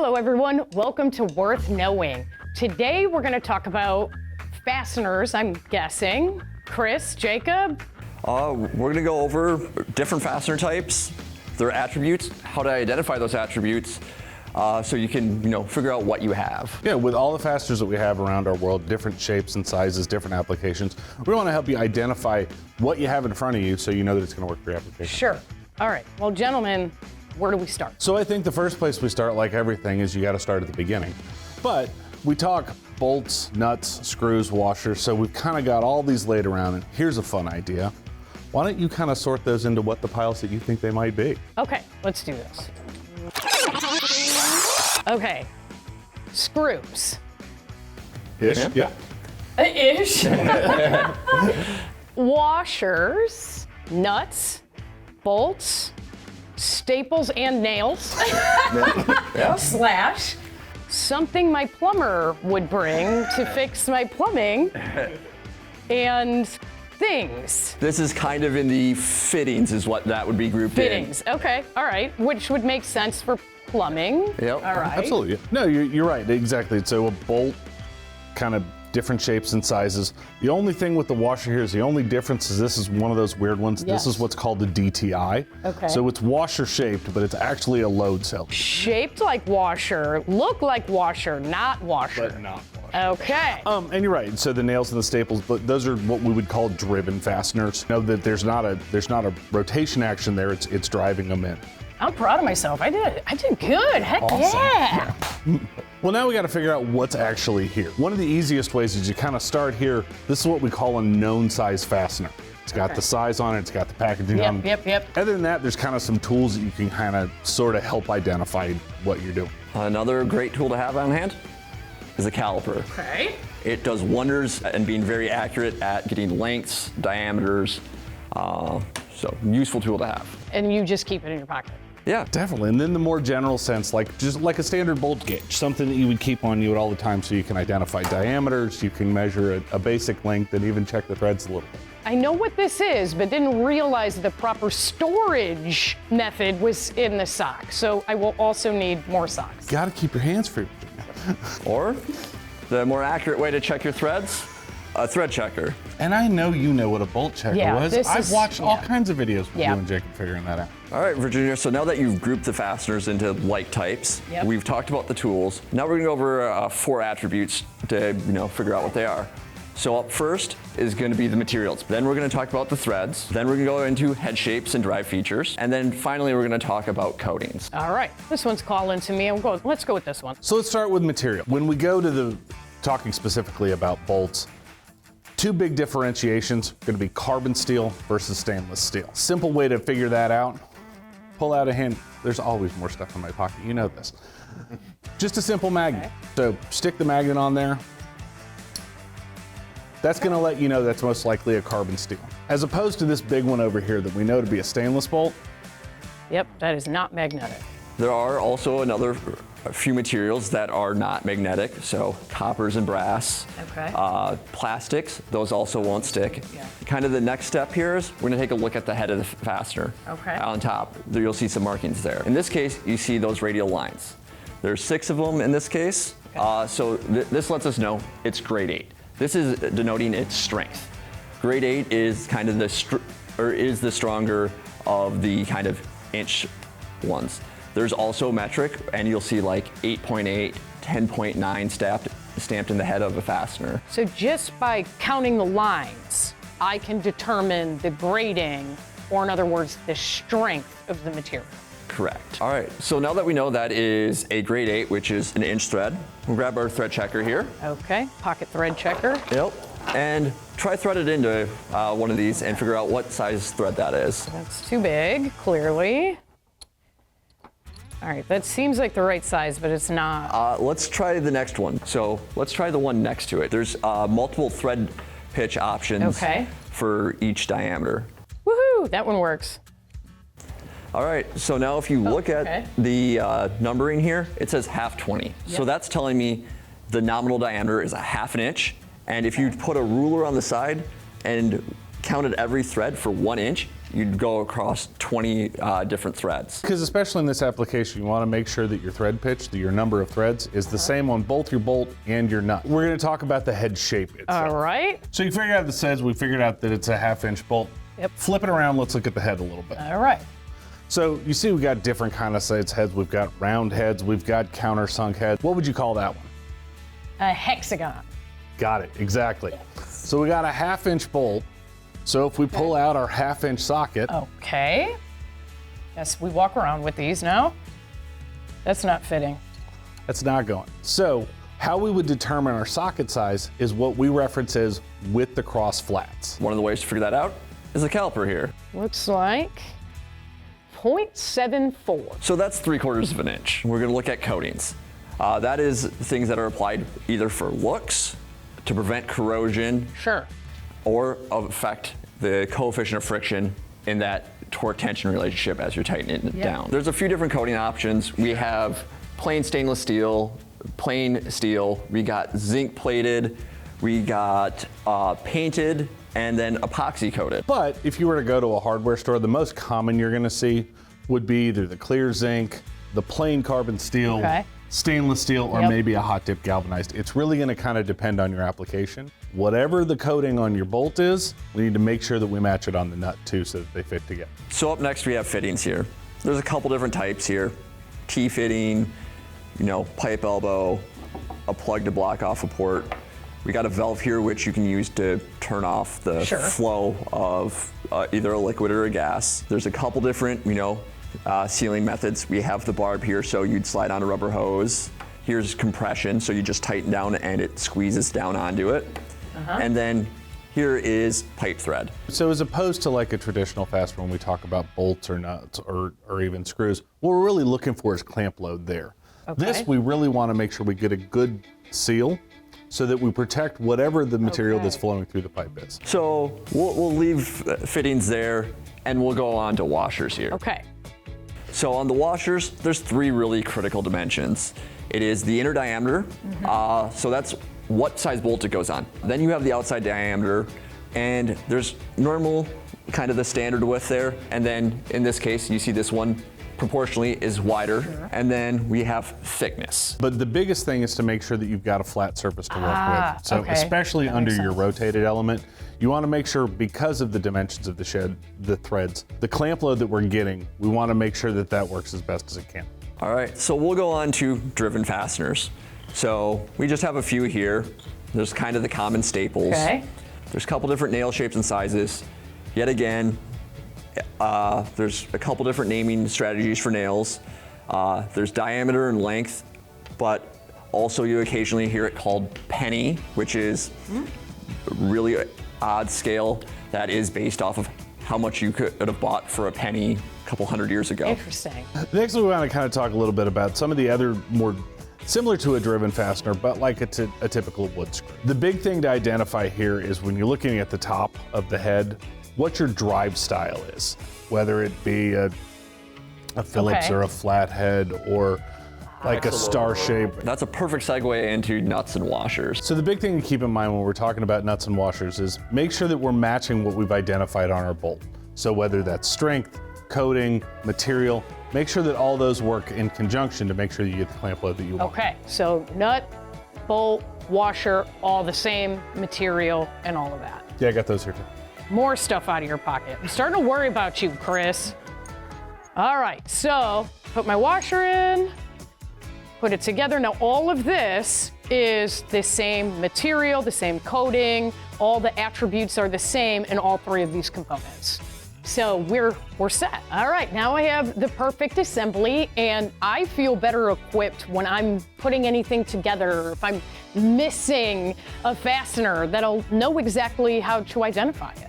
Hello everyone, welcome to Würth Knowing. Today we're going to talk about fasteners, I'm guessing. Chris, Jacob? We're going to go over different fastener types, their attributes, how to identify those attributes, so you can, figure out what you have. Yeah, with all the fasteners that we have around our world, different shapes and sizes, different applications, we want to help you identify what you have in front of you so you know that it's going to work for your application. Sure. All right. Well, gentlemen, where do we start? So I think the first place we start, like everything, is you got to start at the beginning. But we talk bolts, nuts, screws, washers, so we've kind of got all these laid around, and here's a fun idea. Why don't you kind of sort those into what the piles that you think they might be? Okay, let's do this. Okay, screws. Ish? Yeah. Ish. Washers, nuts, bolts, staples and nails, slash, something my plumber would bring to fix my plumbing, and things. This is kind of in the fittings is what that would be grouped Fittings, okay, all right, which would make sense for plumbing. Yep. All right. Absolutely. No, you're right, exactly. So a bolt, kind of different shapes and sizes. The only thing with the washer here is the only difference is this is one of those weird ones. Yes. This is what's called the DTI. Okay. So it's washer shaped, but it's actually a load cell. Shaped like washer, look like washer, not washer. But not washer. Okay. And you're right. So the nails and the staples, but those are what we would call driven fasteners. Know that there's not a rotation action there. It's driving them in. I'm proud of myself. I did good. Heck yeah. Well, now we got to figure out what's actually here. One of the easiest ways is you kind of start here. This is what we call a known size fastener. It's got the size on it. It's got the packaging on it. Yep. Other than that, there's kind of some tools that you can kind of sort of help identify what you're doing. Another great tool to have on hand is a caliper. Okay. It does wonders in being very accurate at getting lengths, diameters, so useful tool to have. And you just keep it in your pocket. Yeah. Definitely. And then the more general sense, just like a standard bolt gauge, something that you would keep on you at all the time so you can identify diameters, you can measure a basic length, and even check the threads a little bit. I know what this is, but didn't realize the proper storage method was in the sock. So I will also need more socks. Got to keep your hands free. Or the more accurate way to check your threads, a thread checker. And I know you know what a bolt checker was. I've watched all kinds of videos with you and Jacob figuring that out. All right, Virginia, so now that you've grouped the fasteners into like types, we've talked about the tools. Now we're gonna go over 4 attributes to figure out what they are. So up first is gonna be the materials. Then we're gonna talk about the threads. Then we're gonna go into head shapes and drive features. And then finally, we're gonna talk about coatings. All right, this one's calling to me. Let's go with this one. So let's start with material. When we go to the talking specifically about bolts, 2 big differentiations are going to be carbon steel versus stainless steel. Simple way to figure that out, pull out a hand. There's always more stuff in my pocket, you know this. Just a simple magnet. So stick the magnet on there. That's going to let you know that's most likely a carbon steel. As opposed to this big one over here that we know to be a stainless bolt. Yep, that is not magnetic. There are also a few materials that are not magnetic, so coppers and brass. Okay. Plastics, those also won't stick. Yeah. Kind of the next step here is we're gonna take a look at the head of the fastener. Okay. On top, there you'll see some markings there. In this case, you see those radial lines. There's 6 of them in this case, so this lets us know it's grade 8. This is denoting its strength. Grade 8 is kind of the stronger of the kind of inch ones. There's also metric, and you'll see like 8.8, 10.9 stamped in the head of a fastener. So just by counting the lines, I can determine the grading, or in other words, the strength of the material. Correct. All right, so now that we know that is a grade 8, which is an inch thread, we'll grab our thread checker here. Okay, pocket thread checker. Yep, and try thread it into one of these and figure out what size thread that is. That's too big, clearly. All right, that seems like the right size, but it's not. Let's try the next one. So let's try the one next to it. There's multiple thread pitch options for each diameter. Woohoo, that one works. All right, so now if you look at the numbering here, it says 1/2 20. So that's telling me the nominal diameter is 1/2 inch. And if you put a ruler on the side and counted every thread for 1 inch, you'd go across 20 different threads. Because especially in this application, you want to make sure that your thread pitch, that your number of threads, is the same on both your bolt and your nut. We're going to talk about the head shape itself. All right. So you figured out the heads, we figured out that it's a 1/2-inch bolt. Yep. Flip it around, let's look at the head a little bit. All right. So you see we got different kind of size heads. We've got round heads, we've got countersunk heads. What would you call that one? A hexagon. Got it, exactly. So we got a 1/2-inch bolt. So if we pull out our 1/2-inch socket, Okay. Yes, we walk around with these now. That's not fitting. that's not going. So how we would determine our socket size is what we reference as with the cross flats. One of the ways to figure that out is the caliper here. Looks like 0.74. So that's 3/4 of an inch. We're gonna look at coatings. That is things that are applied either for looks, to prevent corrosion, Sure. or affect the coefficient of friction in that torque tension relationship as you're tightening it down. There's a few different coating options. We have plain stainless steel, plain steel, we got zinc plated, we got painted, and then epoxy coated. But if you were to go to a hardware store, the most common you're gonna see would be either the clear zinc, the plain carbon steel, Okay. stainless steel, or Yep. maybe a hot dip galvanized. It's really gonna kind of depend on your application. Whatever the coating on your bolt is, we need to make sure that we match it on the nut too so that they fit together. So up next we have fittings here. There's a couple different types here. T-fitting, pipe elbow, a plug to block off a port. We got a valve here which you can use to turn off the Sure. flow of either a liquid or a gas. There's a couple different, sealing methods. We have the barb here, so you'd slide on a rubber hose. Here's compression, so you just tighten down and it squeezes down onto it. And then here is pipe thread. So as opposed to like a traditional fastener when we talk about bolts or nuts or even screws, what we're really looking for is clamp load there. Okay. This, we really want to make sure we get a good seal so that we protect whatever the material that's flowing through the pipe is. So we'll leave fittings there and we'll go on to washers here. Okay. So on the washers, there's 3 really critical dimensions. It is the inner diameter, so that's what size bolt it goes on. Then you have the outside diameter, and there's normal, kind of the standard width there, and then in this case, you see this one proportionally is wider, and then we have thickness. But the biggest thing is to make sure that you've got a flat surface to work with. So okay. especially That under makes your sense. rotated element, you want to make sure, because of the dimensions of the shed, the threads, the clamp load that we're getting, we want to make sure that that works as best as it can. All right, so we'll go on to driven fasteners. So we just have a few here. There's kind of the common staples. Okay. There's a couple different nail shapes and sizes. Yet again, there's a couple different naming strategies for nails. There's diameter and length, but also you occasionally hear it called penny, which is really odd scale that is based off of how much you could have bought for a penny a couple hundred years ago. Interesting. Next, we want to kind of talk a little bit about some of the other more similar to a driven fastener, but like a typical wood screw. The big thing to identify here is when you're looking at the top of the head, what your drive style is, whether it be a Phillips Okay. or a flathead or like a star shape. That's a perfect segue into nuts and washers. So the big thing to keep in mind when we're talking about nuts and washers is make sure that we're matching what we've identified on our bolt. So whether that's strength, coating, material, make sure that all those work in conjunction to make sure you get the clamp load that you want. Okay, so nut, bolt, washer, all the same material and all of that. Yeah, I got those here too. More stuff out of your pocket. I'm starting to worry about you, Chris. All right, so put my washer in, put it together. Now all of this is the same material, the same coating, all the attributes are the same in all 3 of these components. So we're set. All right, now I have the perfect assembly and I feel better equipped when I'm putting anything together. If I'm missing a fastener, that I'll know exactly how to identify it.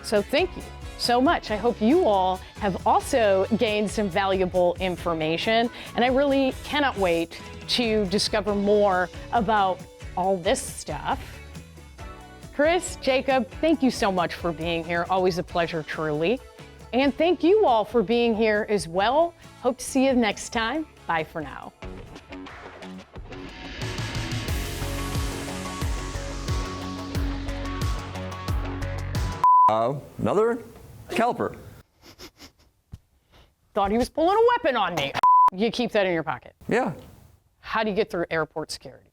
So thank you so much. I hope you all have also gained some valuable information and I really cannot wait to discover more about all this stuff. Chris, Jacob, thank you so much for being here. Always a pleasure, truly. And thank you all for being here as well. Hope to see you next time. Bye for now. Another caliper. Thought he was pulling a weapon on me. You keep that in your pocket. Yeah. How do you get through airport security?